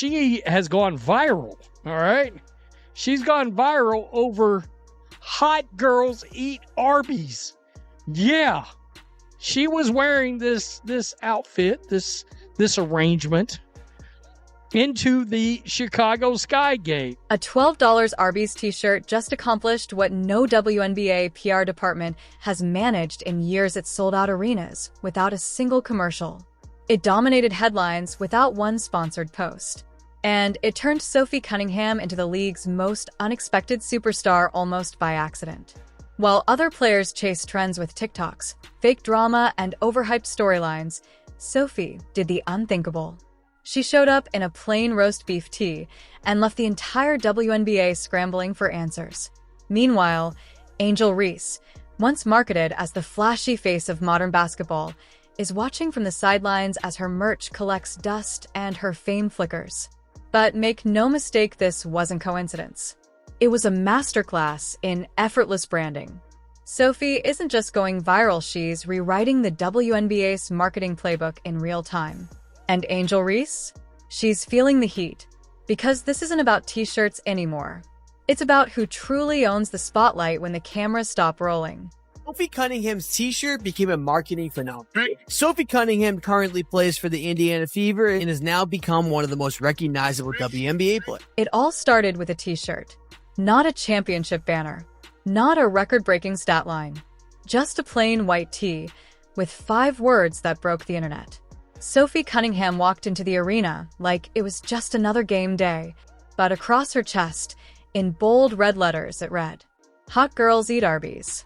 she has gone viral, all right? She's gone viral over hot girls eat Arbys. Yeah. She was wearing this outfit, this arrangement into the Chicago Sky Gate. A $12 Arbys t-shirt just accomplished what no WNBA PR department has managed in years. It sold out arenas without a single commercial. It dominated headlines without one sponsored post. And it turned Sophie Cunningham into the league's most unexpected superstar almost by accident. While other players chased trends with TikToks, fake drama, and overhyped storylines, Sophie did the unthinkable. She showed up in a plain roast beef tee and left the entire WNBA scrambling for answers. Meanwhile, Angel Reese, once marketed as the flashy face of modern basketball, is watching from the sidelines as her merch collects dust and her fame flickers. But make no mistake, this wasn't coincidence. It was a masterclass in effortless branding. Sophie isn't just going viral, she's rewriting the WNBA's marketing playbook in real time. And Angel Reese? She's feeling the heat. Because this isn't about t-shirts anymore. It's about who truly owns the spotlight when the cameras stop rolling. Sophie Cunningham's t-shirt became a marketing phenomenon. Sophie Cunningham currently plays for the Indiana Fever and has now become one of the most recognizable WNBA players. It all started with a t-shirt. Not a championship banner. Not a record-breaking stat line. Just a plain white tee with 5 words that broke the internet. Sophie Cunningham walked into the arena like it was just another game day, but across her chest, in bold red letters, it read, "Hot girls eat Arbys."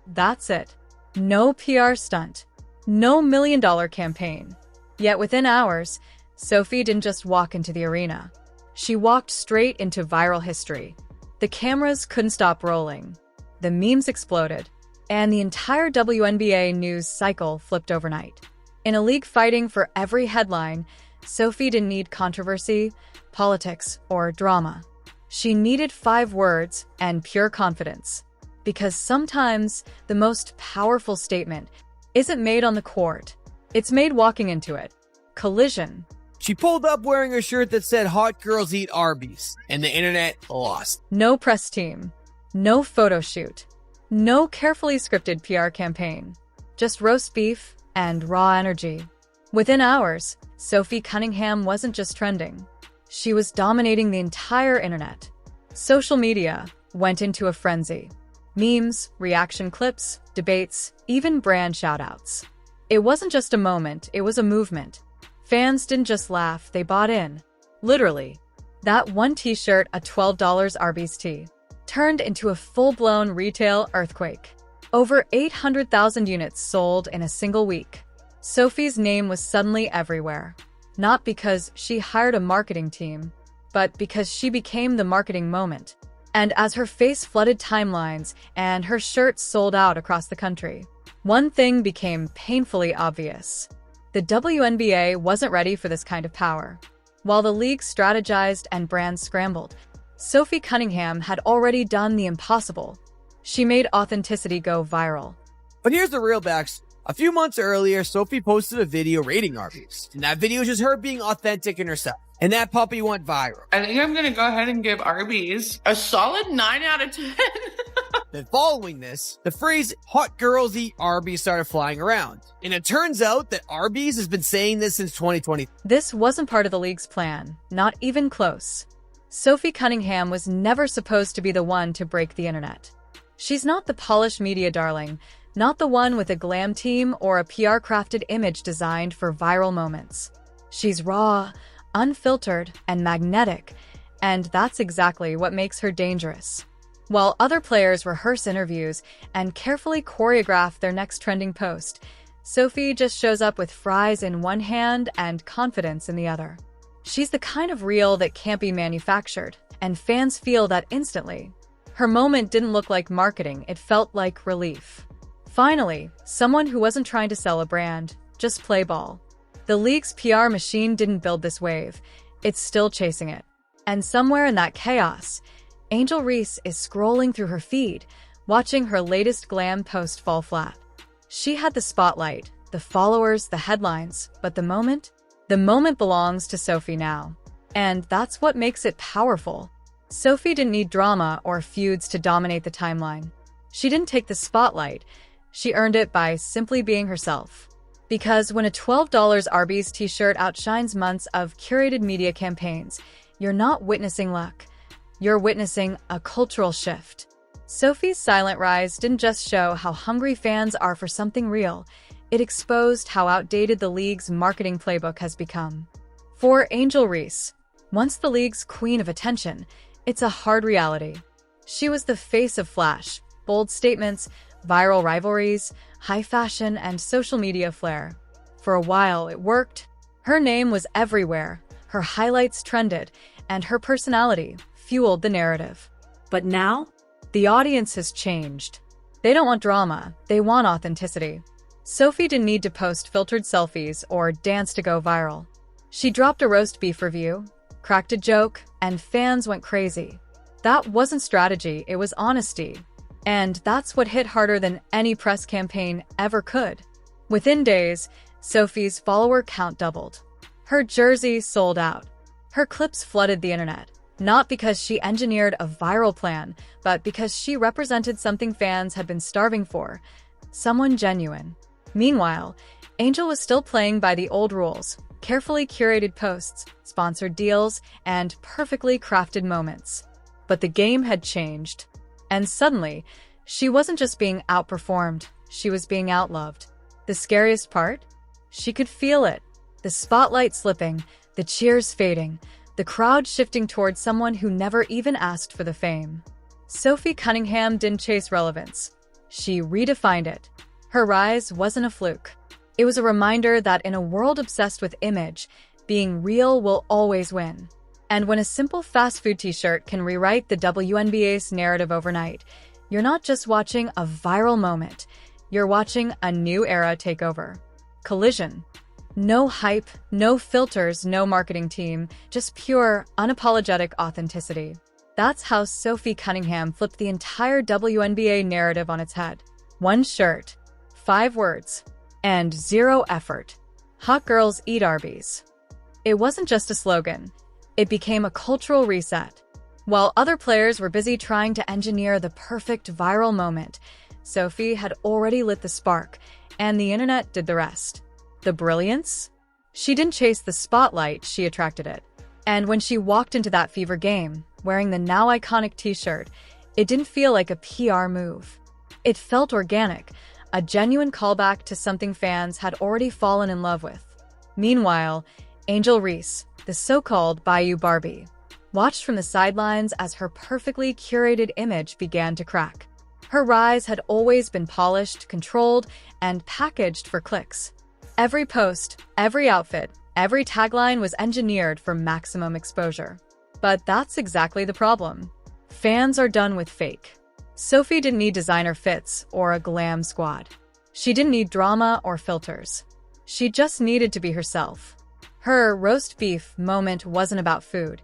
That's it. No PR stunt. No million-dollar campaign. Yet within hours, Sophie didn't just walk into the arena. She walked straight into viral history. The cameras couldn't stop rolling. The memes exploded. And the entire WNBA news cycle flipped overnight. In a league fighting for every headline, Sophie didn't need controversy, politics, or drama. She needed 5 words and pure confidence. Because sometimes the most powerful statement isn't made on the court. It's made walking into it. Collision. She pulled up wearing a shirt that said "Hot girls eat Arbys," and the internet lost. No press team. No photo shoot. No carefully scripted PR campaign. Just roast beef and raw energy. Within hours, Sophie Cunningham wasn't just trending. She was dominating the entire internet. Social media went into a frenzy. Memes, reaction clips, debates, even brand shoutouts. It wasn't just a moment, it was a movement. Fans didn't just laugh, they bought in. Literally. That one t-shirt, a $12 Arbys tee, turned into a full-blown retail earthquake. Over 800,000 units sold in a single week. Sophie's name was suddenly everywhere. Not because she hired a marketing team, but because she became the marketing moment. And as her face flooded timelines and her shirt sold out across the country, one thing became painfully obvious. The WNBA wasn't ready for this kind of power. While the league strategized and brands scrambled, Sophie Cunningham had already done the impossible. She made authenticity go viral. But here's the real backstory. A few months earlier, Sophie posted a video rating Arbys. And that video was just her being authentic in herself. And that puppy went viral. I think I'm going to go ahead and give Arbys a solid 9 out of 10. Then following this, the phrase "hot girls eat Arbys" started flying around. And it turns out that Arbys has been saying this since 2020. This wasn't part of the league's plan, not even close. Sophie Cunningham was never supposed to be the one to break the internet. She's not the polished media darling, not the one with a glam team or a PR-crafted image designed for viral moments. She's raw, unfiltered, and magnetic, and that's exactly what makes her dangerous. While other players rehearse interviews and carefully choreograph their next trending post, Sophie just shows up with fries in one hand and confidence in the other. She's the kind of reel that can't be manufactured, and fans feel that instantly. Her moment didn't look like marketing, it felt like relief. Finally, someone who wasn't trying to sell a brand, just play ball. The league's PR machine didn't build this wave, it's still chasing it. And somewhere in that chaos, Angel Reese is scrolling through her feed, watching her latest glam post fall flat. She had the spotlight, the followers, the headlines, but the moment? The moment belongs to Sophie now. And that's what makes it powerful. Sophie didn't need drama or feuds to dominate the timeline. She didn't take the spotlight. She earned it by simply being herself. Because when a $12 Arbys t-shirt outshines months of curated media campaigns, you're not witnessing luck. You're witnessing a cultural shift. Sophie's silent rise didn't just show how hungry fans are for something real. It exposed how outdated the league's marketing playbook has become. For Angel Reese, once the league's queen of attention, it's a hard reality. She was the face of flash, bold statements, viral rivalries, high fashion, and social media flair. For a while, it worked. Her name was everywhere, her highlights trended, and her personality fueled the narrative. But now, the audience has changed. They don't want drama, they want authenticity. Sophie didn't need to post filtered selfies or dance to go viral. She dropped a roast beef review, cracked a joke, and fans went crazy. That wasn't strategy, it was honesty. And that's what hit harder than any press campaign ever could. Within days, Sophie's follower count doubled. Her jersey sold out. Her clips flooded the internet, not because she engineered a viral plan, but because she represented something fans had been starving for, someone genuine. Meanwhile, Angel was still playing by the old rules, carefully curated posts, sponsored deals, and perfectly crafted moments. But the game had changed. And suddenly, she wasn't just being outperformed, she was being outloved. The scariest part? She could feel it. The spotlight slipping, the cheers fading, the crowd shifting towards someone who never even asked for the fame. Sophie Cunningham didn't chase relevance. She redefined it. Her rise wasn't a fluke. It was a reminder that in a world obsessed with image, being real will always win. And when a simple fast food t-shirt can rewrite the WNBA's narrative overnight, you're not just watching a viral moment, you're watching a new era take over. Collision. No hype, no filters, no marketing team, just pure, unapologetic authenticity. That's how Sophie Cunningham flipped the entire WNBA narrative on its head. One shirt, 5 words, and 0 effort. Hot girls eat Arbys. It wasn't just a slogan. It became a cultural reset. While other players were busy trying to engineer the perfect viral moment, Sophie had already lit the spark, and the internet did the rest. The brilliance? She didn't chase the spotlight, she attracted it. And when she walked into that fever game, wearing the now iconic t-shirt, it didn't feel like a PR move. It felt organic, a genuine callback to something fans had already fallen in love with. Meanwhile, Angel Reese, the so-called Bayou Barbie, watched from the sidelines as her perfectly curated image began to crack. Her rise had always been polished, controlled, and packaged for clicks. Every post, every outfit, every tagline was engineered for maximum exposure. But that's exactly the problem. Fans are done with fake. Sophie didn't need designer fits or a glam squad. She didn't need drama or filters. She just needed to be herself. Her roast beef moment wasn't about food.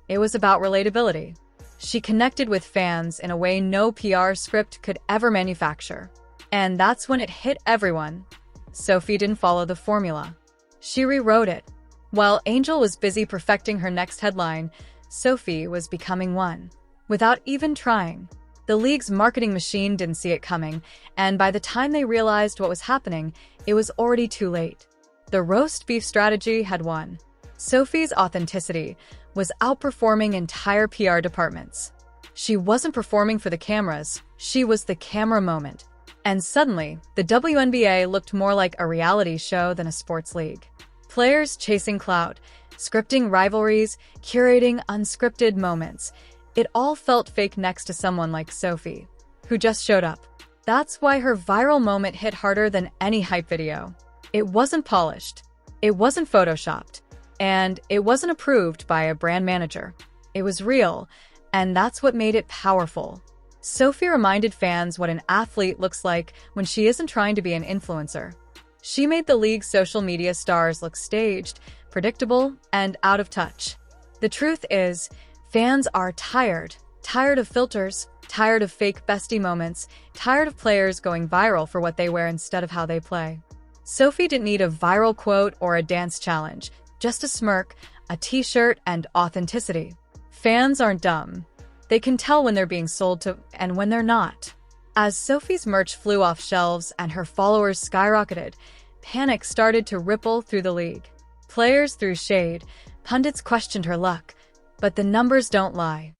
It was about relatability. She connected with fans in a way no PR script could ever manufacture. And that's when it hit everyone. Sophie didn't follow the formula. She rewrote it. While Angel was busy perfecting her next headline, Sophie was becoming one. Without even trying. The league's marketing machine didn't see it coming, and by the time they realized what was happening, it was already too late. The roast beef strategy had won. Sophie's authenticity was outperforming entire PR departments. She wasn't performing for the cameras, she was the camera moment. And suddenly, the WNBA looked more like a reality show than a sports league. Players chasing clout, scripting rivalries, curating unscripted moments. It all felt fake next to someone like Sophie, who just showed up. That's why her viral moment hit harder than any hype video. It wasn't polished, it wasn't photoshopped, and it wasn't approved by a brand manager. It was real, and that's what made it powerful. Sophie reminded fans what an athlete looks like when she isn't trying to be an influencer. She made the league's social media stars look staged, predictable, and out of touch. The truth is, fans are tired of filters, tired of fake bestie moments, tired of players going viral for what they wear instead of how they play. Sophie didn't need a viral quote or a dance challenge, just a smirk, a t-shirt, and authenticity. Fans aren't dumb. They can tell when they're being sold to and when they're not. As Sophie's merch flew off shelves and her followers skyrocketed, panic started to ripple through the league. Players threw shade, pundits questioned her luck, but the numbers don't lie.